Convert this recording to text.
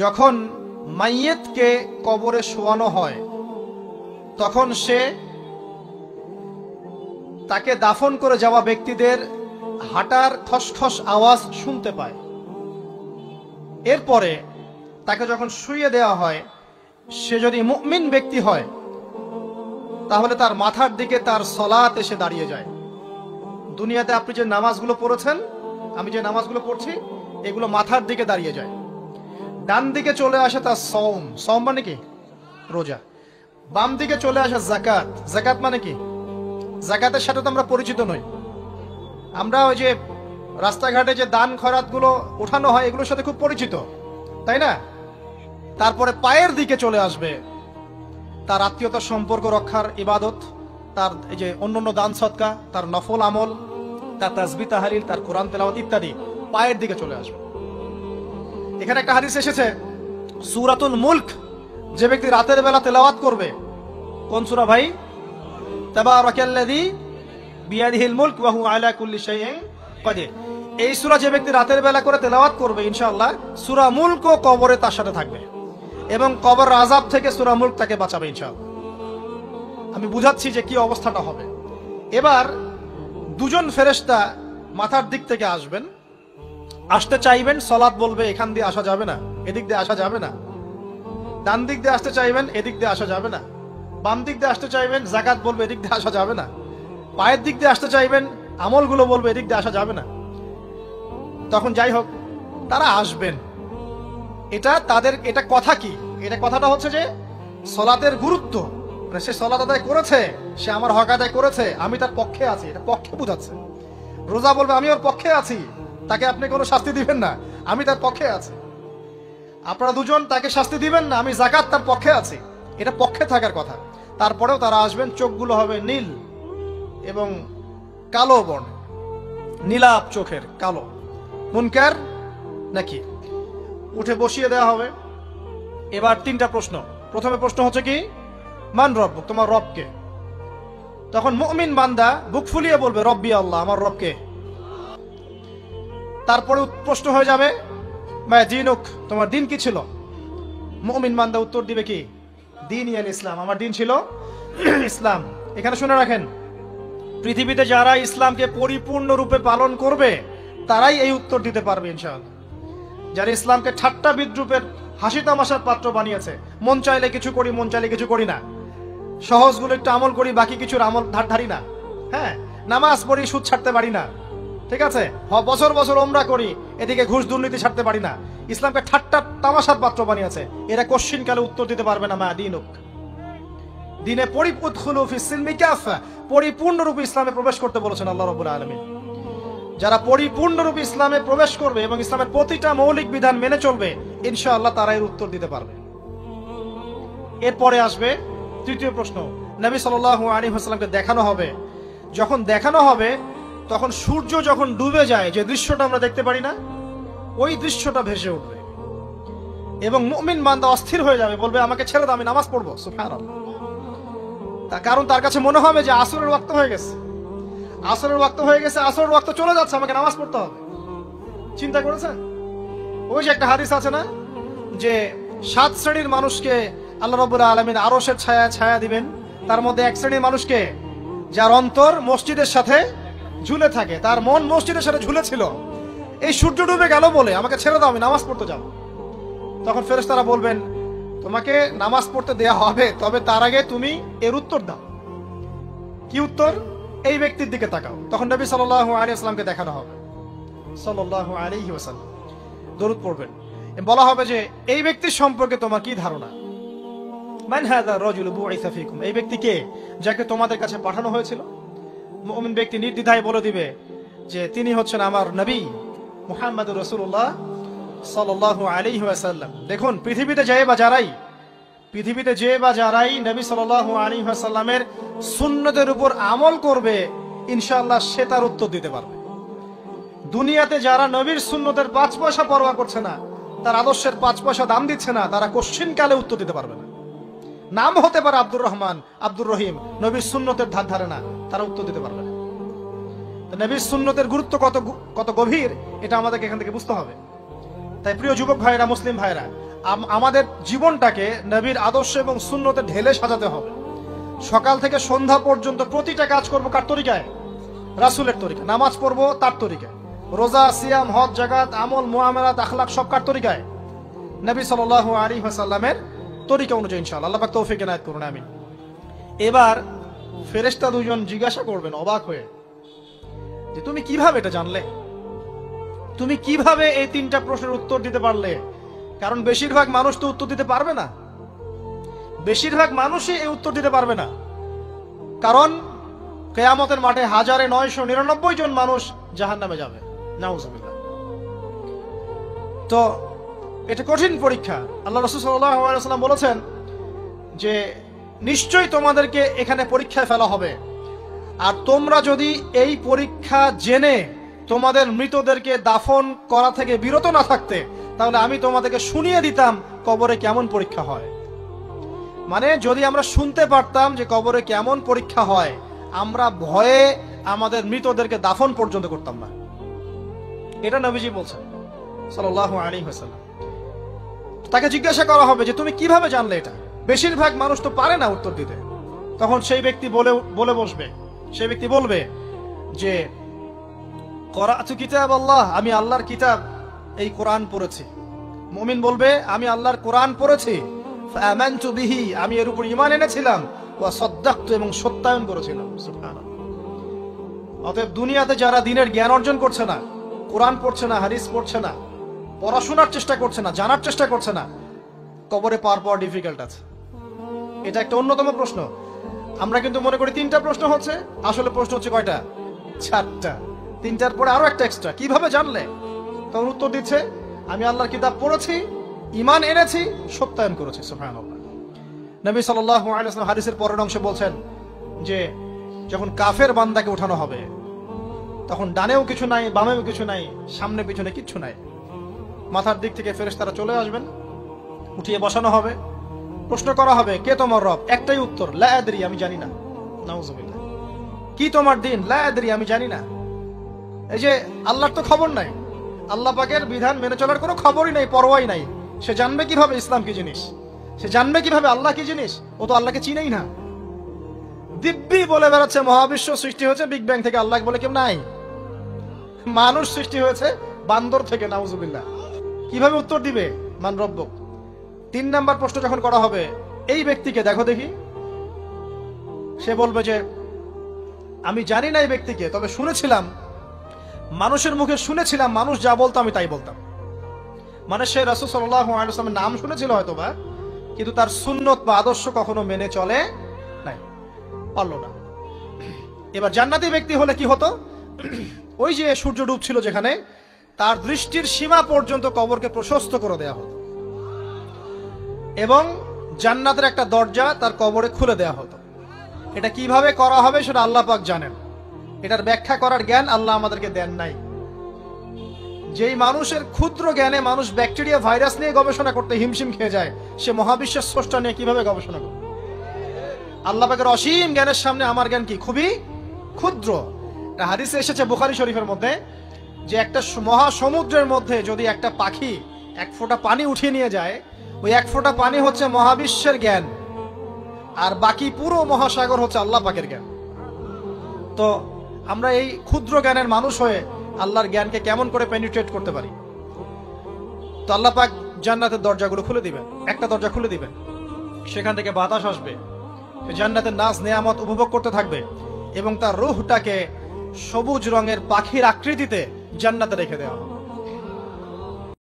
যখন মাইয়েতকে কবরে শোয়ানো হয় তখন সে তাকে দাফন করে যাওয়া ব্যক্তিদের হাঁটার খসখস আওয়াজ শুনতে পায়। এরপরে তাকে যখন শুইয়ে দেওয়া হয়, সে যদি মুমিন ব্যক্তি হয় তাহলে তার মাথার দিকে তার সলাত এসে দাঁড়িয়ে যায়। দুনিয়াতে আপনি যে নামাজগুলো পড়েছেন, আমি যে নামাজগুলো পড়ছি, এগুলো মাথার দিকে দাঁড়িয়ে যায়। ডান দিকে চলে আসে তার সওম, সওম মানে কি? রোজা। বাম দিকে চলে আসে যাকাত, যাকাত মানে কি? যাকাতের সাথে তো আমরা পরিচিত নই। আমরা ওই যে রাস্তাঘাটে যে দান খয়রাত গুলো ওঠানো হয়, এগুলোর সাথে খুব পরিচিত, তাই না? তারপরে পায়ের দিকে চলে আসবে তার আত্মীয়তার সম্পর্ক রক্ষার ইবাদত, তার এই যে অন্যান্য দান সদকা, তার নফল আমল, তার তাসবিহ তাহলিল, তার কোরআন তেলাওয়াত ইত্যাদি পায়ের দিকে চলে আসবে। এখানে একটা হাদিস এসেছে, সূরাতুল মুলক যে ব্যক্তি রাতের বেলা তেলাওয়াত করবে, কোন সূরা ভাই? তাবারাকাল্লাযী বিয়াদিহিল মুলক ওয়া হুয়া আলা কুল্লি শাইইন কাদির। এই সূরা যে ব্যক্তি রাতের বেলা করে তেলাওয়াত করবে, ইনশাআল্লাহ সূরা মুলকও কবরে তার সাথে থাকবে এবং কবর আযাব থেকে সূরা মুলক তাকে বাঁচাবে ইনশাআল্লাহ। আমি বুঝাচ্ছি যে কি অবস্থাটা হবে। এবার দুজন ফেরেশতা মাথার দিক থেকে আসবেন, আসতে চাইবেন, সালাত বলবে এখান দিয়ে আসা যাবে না, এদিক দিয়ে আসা যাবে না। ডান দিক দিয়ে আসতে চাইবেন, এদিক দিয়ে আসা যাবে না। বাম দিক দিয়ে আসতে চাইবেন, যাকাত বলবে এদিক দিয়ে আসা যাবে না। পায়ের দিক দিয়ে আসতে চাইবেন, আমলগুলো বলবে এদিক দিয়ে আসা যাবে না। তখন যাই হোক তারা আসবেন। এটা তাদের এটা কথা কি? এটা কথাটা হচ্ছে যে সালাতের গুরুত্ব, মানে সে সালাত আদায় করেছে, সে আমার হক আদায় করেছে, আমি তার পক্ষে আছি, এটা পক্ষে বোঝাচ্ছে। রোজা বলবে আমি ওর পক্ষে আছি, তাকে আপনি কোনো শাস্তি দিবেন না, আমি তার পক্ষে আছি। আপনারা দুজন তাকে শাস্তি দিবেন না, আমি যাকাত তার পক্ষে আছি, এটা পক্ষে থাকার কথা। তারপরেও তারা আসবেন, চোখগুলো হবে নীল এবং কালো বর্ণ, নীলাপ চোখের, কালো। মুনকার নাকি? উঠে বসিয়ে দেওয়া হবে। এবার তিনটা প্রশ্ন। প্রথমে প্রশ্ন হচ্ছে কি, মান রব্বুক, তোমার রবকে? তখন মুমিন বান্দা বুক ফুলিয়ে বলবে রব্বি আল্লাহ, আমার রবকে। তারপরে প্রশ্ন হয়ে যাবে মা দিনুক, তোমার দিন কি ছিল? মুমিন বান্দা উত্তর দিবে কি, দিন ইয়াল ইসলাম, আমার দিন ছিল ইসলাম। এখানে শুনে রাখেন, পৃথিবীতে যারা ইসলামকে পরিপূর্ণ রূপে পালন করবে তারাই এই উত্তর দিতে পারবে ইনশাআল্লাহ। যারা ইসলামকে ঠাট্টা বিদ্রুপের হাসি তামাশার পাত্র বানিয়েছে, মন চাইলে কিছু করি, মন চাইলে কিছু করি না, সহজগুলো একটু আমল করি, বাকি কিছুর আমল ধারি না, হ্যাঁ, নামাজ পড়ি, সুদ ছাড়তে পারি না, ঠিক আছে, বছর বছর ওমরা করি, এদিকে ঘুষ দুর্নীতি ছাড়তে পারি না, ইসলামকে ঠাট্টা তামাশার পাত্র বানিয়েছে, এরা কোশ্চিনকালে উত্তর দিতে পারবে না মা দিনুক, দিনে পরিপূর্ণরূপে ইসলামে প্রবেশ করতে বলেছেন আল্লাহ রাব্বুল আলামিন। যারা পরিপূর্ণরূপে ইসলামে প্রবেশ করবে এবং ইসলামের প্রতিটা মৌলিক বিধান মেনে চলবে, ইনশাআল্লাহ তারা এর উত্তর দিতে পারবে। এরপরে আসবে তৃতীয় প্রশ্ন। নবী সাল্লাল্লাহু আলাইহি ওয়াসাল্লামকে দেখানো হবে। যখন দেখানো হবে তখন সূর্য যখন ডুবে যায়, যে দৃশ্যটা আমরা দেখতে পারি না, ওই দৃশ্যটা ভেসে উঠবে এবং মুমিন বান্দা অস্থির হয়ে যাবে, বলবে আমাকে ছেড়ে দাও, আমি নামাজ পড়বো। সুবহানাল্লাহ। তার কারণ তার কাছে মনে হবে যে আসরের ওয়াক্ত হয়ে গেছে, আসরের ওয়াক্ত হয়ে গেছে, আসরের ওয়াক্ত চলে যাচ্ছে, আমাকে নামাজ পড়তে হবে। চিন্তা করেছেন? ওই যে একটা হাদিস আছে না, যে 7 শ্রেণীর মানুষকে আল্লাহ রাব্বুল আলামিন আরশের ছায়া দিবেন। তার মধ্যে এক শ্রেণীর মানুষকে, যার অন্তর মসজিদের সাথে ঝুলে থাকে, তার মন মসজিদের সাথে ঝুলে ছিল, এই সূর্য ডুবে গেল বলে আমাকে ছেড়ে দাও, আমি নামাজ পড়তে যাব। তখন ফেরেশতারা বলবেন তোমাকে নামাজ পড়তে দেয়া হবে, তবে তার আগে তুমি এর উত্তর দাও। কি উত্তর? এই ব্যক্তির দিকে তাকাও। তখন নবী সাল্লাল্লাহু আলাইহি ওয়াসাল্লামকে দেখানো হবে, সাল্লাল্লাহু আলাইহি ওয়াসাল্লাম দরুদ পড়বেন। বলা হবে যে এই ব্যক্তির সম্পর্কে তোমার কি ধারণা? মান হাযা রাজুলু বুইসা ফীকুম, এই ব্যক্তি কে, যাকে তোমাদের কাছে পাঠানো হয়েছিল? মুমিন ব্যক্তি নির্দ্বিধায় বলে দিবে যে তিনি হচ্ছেন আমার নবী মুহাম্মদুর রাসূলুল্লাহ সাল্লাল্লাহু আলাইহি ওয়াসাল্লাম। দেখুন, পৃথিবীতে যে বা যারাই নবী সাল্লাল্লাহু আলাইহি ওয়াসাল্লামের সুন্নতের উপর আমল করবে, ইনশাআল্লাহ সে তার উত্তর দিতে পারবে। দুনিয়াতে যারা নবীর সুন্নতের 5 পয়সা পরোয়া করছে না, তার আদর্শের 5 পয়সা দাম দিচ্ছে না, তারা কোশ্চিনকালে উত্তর দিতে পারবে না। নাম হতে পারে আব্দুর রহমান, আব্দুর রহিম, নবীর সুন্নতের ধার ধারে না, তারা উত্তর দিতে পারবে না। নবীর সুন্নতের গুরুত্ব কত গভীর, এটা আমাদেরকে এখান থেকে বুঝতে হবে। তাই প্রিয় যুবক ভাইরা, মুসলিম ভাইরা, আমাদের জীবনটাকে নবীর আদর্শ এবং সুন্নতে ঢেলে সাজাতে হবে। সকাল থেকে সন্ধ্যা পর্যন্ত প্রতিটা কাজ করব কার তরিকায়? রাসূলের তরিকা। নামাজ পড়বো তার তরিকায়, রোজা, সিয়াম, হজ, জাকাত, আমল, মুআমালাত, আখলাক সব কার তরিকায়? নবী সাল্লাল্লাহু আলাইহি ওয়াসাল্লামের তরিকা অনুযায়ী ইনশাআল্লাহ। আল্লাহ পাক তৌফিক এনায়েত করুন, আমিন। এবার ফেরেশতা দুজন জিজ্ঞাসা করবেন অবাক হয়ে যে তুমি কিভাবে এটা জানলে, তুমি কিভাবে এই তিনটা প্রশ্নের উত্তর দিতে পারলে? কারণ বেশিরভাগ মানুষ তো উত্তর দিতে পারবে না, বেশিরভাগ মানুষই এই উত্তর দিতে পারবে না। কারণ কিয়ামতের মাঠে 1999 জন মানুষ জাহান্নামে যাবে, নাউজুবিল্লাহ। তো এটা কঠিন পরীক্ষা। আল্লাহ রাসূল সাল্লাল্লাহু আলাইহি ওয়াসাল্লাম বলেছেন যে নিশ্চয়ই তোমাদেরকে এখানে পরীক্ষায় ফেলা হবে, আর তোমরা যদি এই পরীক্ষা জেনে তোমাদের মৃতদেরকে দাফন করা থেকে বিরত না থাকতে, তাহলে আমি তোমাদেরকে শুনিয়ে দিতাম কবরে কেমন পরীক্ষা হয়। মানে যদি আমরা শুনতে পারতাম যে কবরে কেমন পরীক্ষা হয়, আমরা ভয়ে আমাদের মৃতদেরকে দাফন পর্যন্ত করতাম না। এটা নবীজি বলছেন সাল্লাল্লাহু আলাইহি ওয়াসাল্লাম। তাকে জিজ্ঞাসা করা হবে যে তুমি কিভাবে জানলে এটা? বেশিরভাগ মানুষ তো পারে না উত্তর দিতে। তখন সেই ব্যক্তি বলে বসবে, সেই ব্যক্তি বলবে যে করাতু কিতাব আল্লাহ, আমি আল্লাহর কিতাব এই কোরআন পড়েছি। মুমিন বলবে আমি আল্লাহর কোরআন পড়েছি, ফাআমানতু বিহি, আমি এর উপর ঈমান এনেছিলাম, ওয়া সাদ্দাকতু, এবং সত্যায়ন করেছিলাম। সুবহানাল্লাহ। অতএব দুনিয়াতে যারা দ্বীনের জ্ঞান অর্জন করছে না, কোরআন পড়ছে না, হাদিস পড়ছে না, পড়াশোনার চেষ্টা করছে না, জানার চেষ্টা করছে না, কবরে পাওয়ার ডিফিকাল্ট আছে। এটা একটা অন্যতম প্রশ্ন। আমরা কিন্তু মনে করি তিনটা প্রশ্ন হচ্ছে, আসলে প্রশ্ন হচ্ছে কয়টা? চারটা। তিনটার পরে আরো একটা এক্সট্রা। কিভাবে জানলে? তখন উত্তর দিচ্ছে আমি আল্লাহর কিতাব পড়েছি, ঈমান এনেছি, সত্যায়ন করেছি। সুবহানাল্লাহ। নবী সাল্লাল্লাহু আলাইহি ওয়াসাল্লাম হাদিসের পরের অংশে বলছেন যে যখন কাফের বান্দাকে উঠানো হবে, তখন ডানেও কিছু নাই, বামেও কিছু নাই, সামনে পিছনে কিচ্ছু নাই। মাথার দিক থেকে ফেরেশতারা চলে আসবেন, উঠিয়ে বসানো হবে, প্রশ্ন করা হবে কে তোমার রব? একটাই উত্তর, লা আদরি, আমি জানি না। নাউজুবিল্লাহ। কি তোমার দিন? লা আদরি, আমি জানি না। এই যে আল্লাহর তো খবর নাই, আল্লাহ পাকের বিধান মেনে চলার কোনো খবরই নাই, পরোয়াই নাই। সে জানবে কিভাবে ইসলাম কি জিনিস? সে জানবে কিভাবে আল্লাহ কি জিনিস? ও তো আল্লাহকে চিনেই না। দিব্যি বলে বেড়াচ্ছে মহাবিশ্ব সৃষ্টি হয়েছে বিগ ব্যাং থেকে, আল্লাহ বলে কেউ নাই। মানুষ সৃষ্টি হয়েছে বান্দর থেকে, নাউজুবিল্লাহ। কিভাবে উত্তর দিবে মান রব্বুক? 3 নাম্বার প্রশ্ন যখন করা হবে এই ব্যক্তিকে, দেখো দেখি, সে বলবে যে আমি জানি না এই ব্যক্তিকে, তবে শুনেছিলাম, মানুষের মুখে শুনেছিলাম, মানুষ যা বলতো আমি তাই বলতাম। মানে সে রাসূল সাল্লাল্লাহু আলাইহি ওয়াসাল্লামের নাম শুনেছিল হয়তোবা, কিন্তু তার সুন্নত বা আদর্শ কখনো মেনে চলে নাই, পারলো না। এবার জান্নাতি ব্যক্তি হলে কি হতো? ওই যে সূর্য ডুবছিল যেখানে, তার দৃষ্টির সীমা পর্যন্ত কবরকে প্রশস্ত করে দেয়া হতো, এবং জান্নাতের একটা দরজা তার কবরে খুলে দেয়া হতো। এটা কিভাবে করা হবে সেটা আল্লাহ পাক জানেন। এটার ব্যাখ্যা করার জ্ঞান আল্লাহ আমাদেরকে দেন নাই। যেই মানুষের ক্ষুদ্র জ্ঞানে মানুষ ব্যাকটেরিয়া ভাইরাস নিয়ে গবেষণা করতে হিমশিম খেয়ে যায়, সে মহাবিশ্বের স্রষ্টা নিয়ে কিভাবে গবেষণা করবে? আল্লাহ পাকের অসীম জ্ঞানের সামনে আমার জ্ঞান কি? খুবই ক্ষুদ্র। একটা হাদিসে এসেছে বুখারী শরীফের মধ্যে যে একটা মহাসমুদ্রের মধ্যে যদি একটা পাখি 1 ফোঁটা পানি উঠিয়ে নিয়ে যায়, ওই 1 ফোঁটা পানি হচ্ছে মহাবিশ্বের জ্ঞান, আর বাকি পুরো মহাসাগর হচ্ছে আল্লাহ পাকের জ্ঞান। তো আমরা এই ক্ষুদ্র জ্ঞানের মানুষ হয়ে আল্লাহর জ্ঞানকে কেমন করে পেনিট্রেট করতে পারি? তো আল্লাহ পাক জান্নাতের দরজাগুলো খুলে দিবেন, একটা দরজা খুলে দিবেন, সেখান থেকে বাতাস আসবে, জান্নাতের নাজ নেয়ামত উপভোগ করতে থাকবে, এবং তার রূহটাকে সবুজ রঙের পাখির আকৃতিতে জান্নাতে রেখে দেওয়া হবে।